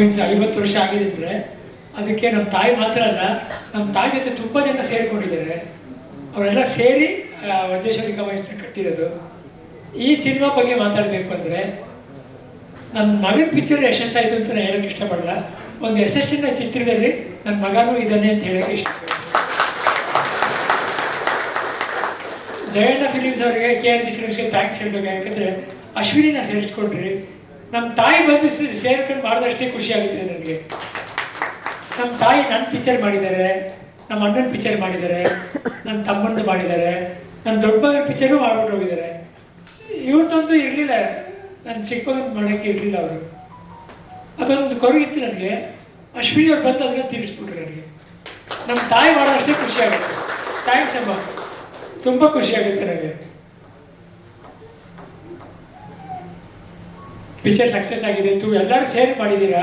Combines 50 ವರ್ಷ ಆಗಿದೆ ಅಂದರೆ ಅದಕ್ಕೆ ನಮ್ಮ ತಾಯಿ ಮಾತ್ರ ಅಲ್ಲ, ನಮ್ಮ ತಾಯಿ ಜೊತೆ ತುಂಬ ಜನ ಸೇರಿಕೊಂಡಿದ್ದಾರೆ. ಅವರೆಲ್ಲ ಸೇರಿ ವಜ್ರೇಶ್ವರಿ ಕಂಬೈನ್ಸ್ನ ಕಟ್ಟಿರೋದು. ಈ ಸಿನಿಮಾ ಬಗ್ಗೆ ಮಾತಾಡಬೇಕು ಅಂದರೆ ನನ್ನ ಮಗನ ಪಿಕ್ಚರ್ ಯಶಸ್ಸಾಯಿತು ಅಂತ ನಾನು ಹೇಳೋಕ್ಕೆ ಇಷ್ಟಪಡಲ್ಲ. ಒಂದು ಯಶಸ್ಸಿನ ಚಿತ್ರದಲ್ಲಿ ನನ್ನ ಮಗನೂ ಇದ್ದಾನೆ ಅಂತ ಹೇಳೋಕ್ಕೆ ಇಷ್ಟಪಡ್ತೀನಿ. ಜಯಣ್ಣ ಫಿಲಿಮ್ಸ್ ಅವರಿಗೆ, KRG ಫಿಲಿಮ್ಸ್ಗೆ ಥ್ಯಾಂಕ್ಸ್ ಹೇಳಬೇಕು. ಯಾಕಂದರೆ ಅಶ್ವಿನಿನ ಸೇರಿಸ್ಕೊಂಡ್ರಿ. ನಮ್ಮ ತಾಯಿ ಬಂದು ಸೇರ್ಕೊಂಡು ಮಾಡಿದಷ್ಟೇ ಖುಷಿ ಆಗುತ್ತೆ ನನಗೆ. ನಮ್ಮ ತಾಯಿ ನನ್ನ ಪಿಕ್ಚರ್ ಮಾಡಿದ್ದಾರೆ, ನಮ್ಮ ಅಣ್ಣನ ಪಿಕ್ಚರ್ ಮಾಡಿದ್ದಾರೆ, ನನ್ನ ತಮ್ಮಂದು ಮಾಡಿದ್ದಾರೆ, ನನ್ನ ದೊಡ್ಡ ಮಗನ ಪಿಕ್ಚರು ಮಾಡ್ಬಿಟ್ಟು ಹೋಗಿದ್ದಾರೆ. ಇವ್ರದ್ದೊಂದು ಇರಲಿಲ್ಲ, ನನ್ನ ಚಿಕ್ಕ ಮಗನ ಮಾಡೋಕ್ಕೆ ಇರಲಿಲ್ಲ ಅವರು. ಅದೊಂದು ಕೊರಗಿತ್ತು ನನಗೆ. ಅಶ್ವಿನಿ ಅವ್ರು ಬಂದು ಅದನ್ನು ತೀರಿಸ್ಬಿಟ್ರು ನನಗೆ. ನಮ್ಮ ತಾಯಿ ಮಾಡೋದಷ್ಟೇ ಖುಷಿ ಆಗುತ್ತೆ. ಥ್ಯಾಂಕ್ಸ್ ಅಮ್ಮ, ತುಂಬ ಖುಷಿ ಆಗುತ್ತೆ ನನಗೆ. ಪಿಕ್ಚರ್ ಸಕ್ಸಸ್ ಆಗಿದೆ. ಎಲ್ಲರೂ ಸೇರಿ ಮಾಡಿದ್ದೀರಾ,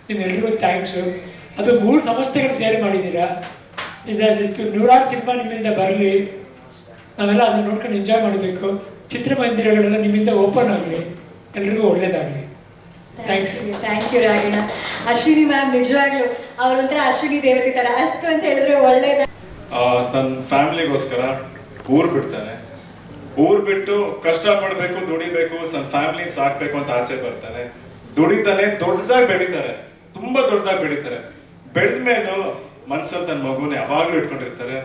ನಿಮ್ಮೆಲ್ರಿಗೂ ಥ್ಯಾಂಕ್ಸು. ಅದು 3 ಸಂಸ್ಥೆಗಳು ಸೇರಿ ಮಾಡಿದ್ದೀರಾ. ಇದರಲ್ಲಿ 100 ಸಿನಿಮಾ ನಿಮ್ಮಿಂದ ಬರಲಿ, ನಾವೆಲ್ಲ ಅದನ್ನು ನೋಡ್ಕೊಂಡು ಎಂಜಾಯ್ ಮಾಡಬೇಕು. ಚಿತ್ರಮಂದಿರಗಳೆಲ್ಲ ನಿಮ್ಮಿಂದ ಓಪನ್ ಆಗಲಿ, ಎಲ್ರಿಗೂ ಒಳ್ಳೇದಾಗಲಿ. Thanks. Thank you Ragini. Ashwini ma'am ನಿಜವಾಗ್ಲೂ ಅವರೊಂಥರ ಅಶ್ವಿನಿ ದೇವತೆ ಥರ. ಅಷ್ಟು ಅಂತ ಹೇಳಿದ್ರೆ ಒಳ್ಳೇದ. ತನ್ನ ಫ್ಯಾಮಿಲಿಗೋಸ್ಕರ ಊರು ಬಿಡ್ತಾನೆ. ಊರು ಬಿಟ್ಟು ಕಷ್ಟಪಡಬೇಕು, ದುಡಿಬೇಕು, ನನ್ನ ಫ್ಯಾಮಿಲಿ ಸಾಕ್ಬೇಕು ಅಂತ ಆಚೆ ಬರ್ತಾನೆ. ದುಡಿತಾನೆ, ದೊಡ್ಡದಾಗಿ ಬೆಳೀತಾರೆ, ತುಂಬಾ ದೊಡ್ಡದಾಗಿ ಬೆಳೀತಾರೆ. ಬೆಳೆದ ಮೇಲೂ ಮನ್ಸಲ್ಲಿ ತನ್ನ ಮಗುನ ಯಾವಾಗ್ಲೂ ಇಟ್ಕೊಂಡಿರ್ತಾರೆ.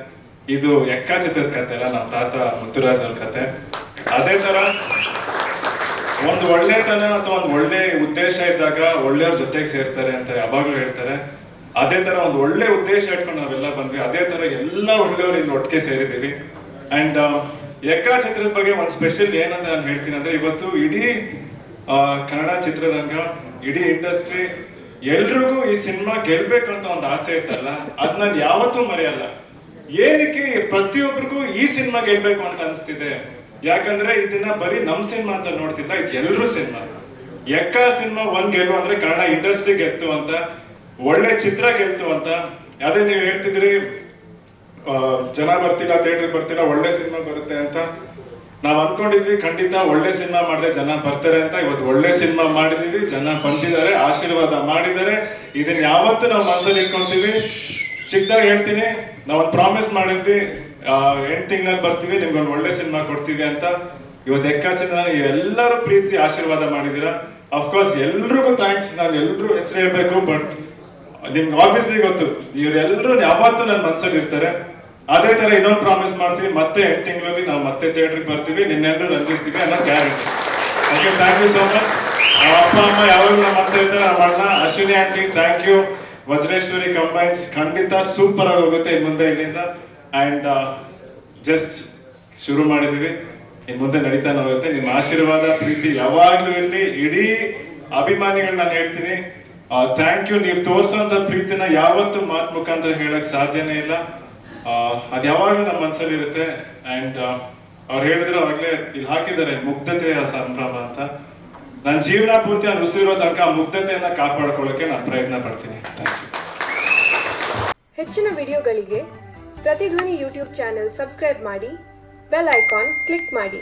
ಇದು ಎಕ್ಕ ಚಿತ್ರದ ಕತೆ ಅಲ್ಲ, ನಮ್ಮ ತಾತ ಮುತ್ತುರಾಜ್ ಅವ್ರ ಕತೆ. ಅದೇ ತರ ಒಂದು ಒಳ್ಳೆತನ ಅಥವಾ ಒಂದು ಒಳ್ಳೆ ಉದ್ದೇಶ ಇದ್ದಾಗ ಒಳ್ಳೆಯವ್ರ ಜೊತೆಗೆ ಸೇರ್ತಾರೆ ಅಂತ ಯಾವಾಗ್ಲೂ ಹೇಳ್ತಾರೆ. ಅದೇ ತರ ಒಂದು ಒಳ್ಳೆ ಉದ್ದೇಶ ಇಟ್ಕೊಂಡು ನಾವೆಲ್ಲ ಬಂದ್ವಿ. ಅದೇ ತರ ಎಲ್ಲ ಒಳ್ಳೆಯವರು ಇಲ್ಲಿ ಒಟ್ಟಿಗೆ ಸೇರಿದ್ದೀವಿ. ಅಂಡ್ ಎಕ್ಕ ಚಿತ್ರದ ಬಗ್ಗೆ ಒಂದು ಸ್ಪೆಷಲ್ ಏನಂತ ನಾನು ಹೇಳ್ತೀನಿ ಅಂದ್ರೆ, ಇವತ್ತು ಇಡೀ ಕನ್ನಡ ಚಿತ್ರರಂಗ, ಇಡೀ ಇಂಡಸ್ಟ್ರಿ ಎಲ್ರಿಗೂ ಈ ಸಿನಿಮಾ ಗೆಲ್ಬೇಕಂತ ಒಂದು ಆಸೆ ಇತ್ತಲ್ಲ, ಅದ್ ನಾನು ಯಾವತ್ತೂ ಮರೆಯಲ್ಲ. ಏನಕ್ಕೆ ಪ್ರತಿಯೊಬ್ಬರಿಗೂ ಈ ಸಿನಿಮಾ ಗೆಲ್ಬೇಕು ಅಂತ ಅನಿಸ್ತಿದೆ? ಯಾಕಂದ್ರೆ ಇದನ್ನ ಬರೀ ನಮ್ ಸಿನಿಮಾ ಅಂತ ನೋಡ್ತಿಲ್ಲ, ಇದು ಎಲ್ರೂ ಸಿನಿಮಾ. ಎಕ್ಕ ಸಿನಿಮಾ ಒಂದ್ ಗೆಲ್ಲು ಅಂದ್ರೆ ಕನ್ನಡ ಇಂಡಸ್ಟ್ರಿ ಗೆಲ್ತು ಅಂತ, ಒಳ್ಳೆ ಚಿತ್ರ ಗೆಲ್ತು ಅಂತ. ಅದೇ ನೀವು ಹೇಳ್ತಿದ್ರಿ ಜನ ಬರ್ತಿಲ್ಲ, ಥಿಯೇಟರ್ ಬರ್ತಿಲ್ಲ, ಒಳ್ಳೆ ಸಿನಿಮಾ ಬರುತ್ತೆ ಅಂತ. ನಾವ್ ಅನ್ಕೊಂಡಿದ್ವಿ ಖಂಡಿತ ಒಳ್ಳೆ ಸಿನಿಮಾ ಮಾಡಿದ್ರೆ ಜನ ಬರ್ತಾರೆ ಅಂತ. ಇವತ್ತು ಒಳ್ಳೆ ಸಿನಿಮಾ ಮಾಡಿದೀವಿ, ಜನ ಬಂದಿದ್ದಾರೆ, ಆಶೀರ್ವಾದ ಮಾಡಿದ್ದಾರೆ. ಇದನ್ನ ಯಾವತ್ತೂ ನಾವು ಮನಸ್ಸಲ್ಲಿ ಇಟ್ಕೊಂತೀವಿ. ಚಿಕ್ಕದಾಗಿ ಹೇಳ್ತೀನಿ, ನಾವೊಂದು ಪ್ರಾಮಿಸ್ ಮಾಡಿದ್ವಿ, 8 ತಿಂಗಳಲ್ಲಿ ಬರ್ತೀವಿ, ನಿಮ್ಗೊಂದು ಒಳ್ಳೆ ಸಿನಿಮಾ ಕೊಡ್ತೀವಿ ಅಂತ. ಇವತ್ತು ಎಕ್ಕಾಚಿಂದ ಎಲ್ಲರೂ ಪ್ರೀತಿಸಿ ಆಶೀರ್ವಾದ ಮಾಡಿದ್ದೀರಾ. ಅಫ್ಕೋರ್ಸ್ ಎಲ್ರಿಗೂ ಥ್ಯಾಂಕ್ಸ್. ನಾನು ಎಲ್ರೂ ಹೆಸರು ಹೇಳ್ಬೇಕು, ಬಟ್ ನಿಮ್ಗೆ ಆಬ್ವಿಯಸ್ಲಿ ಗೊತ್ತು, ಇವರೆಲ್ಲರೂ ಯಾವತ್ತೂ ನನ್ನ ಮನಸ್ಸಲ್ಲಿ ಇರ್ತಾರೆ. ಅದೇ ತರ ಇನ್ನೊಂದು ಪ್ರಾಮಿಸ್ ಮಾಡ್ತೀವಿ, ಮತ್ತೆ 8 ತಿಂಗಳಲ್ಲಿ ನಾವು ಮತ್ತೆ ಥಿಯೇಟರ್ಗೆ ಬರ್ತೀವಿ, ನಿನ್ನೆಲ್ಲರೂ ರಂಜಿಸ್ತೀವಿ ಅನ್ನೋ guarantee. Okay, thank you so much. ಅಪ್ಪ ಅಮ್ಮ ಯಾವಾಗಲೂ ನಮ್ಮ ಮನಸ್ಸಲ್ಲಿರ್ತಾರೆ. ನಮ್ಮ ಅಣ್ಣ Ashwini aunty thank you. Vajreshwari combines ಖಂಡಿತ ಸೂಪರ್ ಆಗಿ ಹೋಗುತ್ತೆ ಇನ್ನು ಮುಂದೆ ಇಲ್ಲಿಂದ. ಆ್ಯಂಡ್ ಜಸ್ಟ್ ಶುರು ಮಾಡಿದ್ದೀವಿ, ಇನ್ನು ಮುಂದೆ ನಡೀತಾನೆ ಹೋಗುತ್ತೆ. ನಿಮ್ಮ ಆಶೀರ್ವಾದ ಪ್ರೀತಿ ಯಾವಾಗಲೂ ಇರಲಿ. ಇಡೀ ಅಭಿಮಾನಿಗಳು ನಾನು ಹೇಳ್ತೀನಿ ಥ್ಯಾಂಕ್ ಯು. ನೀವು ತೋರಿಸೋಂಥ ಪ್ರೀತಿನ ಯಾವತ್ತೂ ಮಾತು ಮುಖಾಂತರ ಹೇಳಕ್ ಸಾಧ್ಯನೇ ಇಲ್ಲ. ಅದು ಯಾವಾಗಲೂ ನಮ್ಮ ಮನಸ್ಸಲ್ಲಿ ಇರುತ್ತೆ. ಆ್ಯಂಡ್ ಅವ್ರು ಹೇಳಿದ್ರು ಅವಾಗಲೇ ಇಲ್ಲಿ ಹಾಕಿದ್ದಾರೆ, ಮುಗ್ಧತೆಯ ಸಂಭ್ರಮ ಅಂತ. ನನ್ನ ಜೀವನ ಪೂರ್ತಿ ನಾನು ಉಸಿರಿರೋ ತನಕ ಮುಗ್ಧತೆಯನ್ನ ಕಾಪಾಡ್ಕೊಳ್ಳೋಕೆ ನಾನು ಪ್ರಯತ್ನ ಪಡ್ತೀನಿ. Thank you. ಹೆಚ್ಚಿನ ವಿಡಿಯೋಗಳಿಗೆ ಪ್ರತಿಧ್ವನಿ ಯೂಟ್ಯೂಬ್ ಚಾನೆಲ್ ಸಬ್ಸ್ಕ್ರೈಬ್ ಮಾಡಿ, ಬೆಲ್ ಐಕಾನ್ ಕ್ಲಿಕ್ ಮಾಡಿ.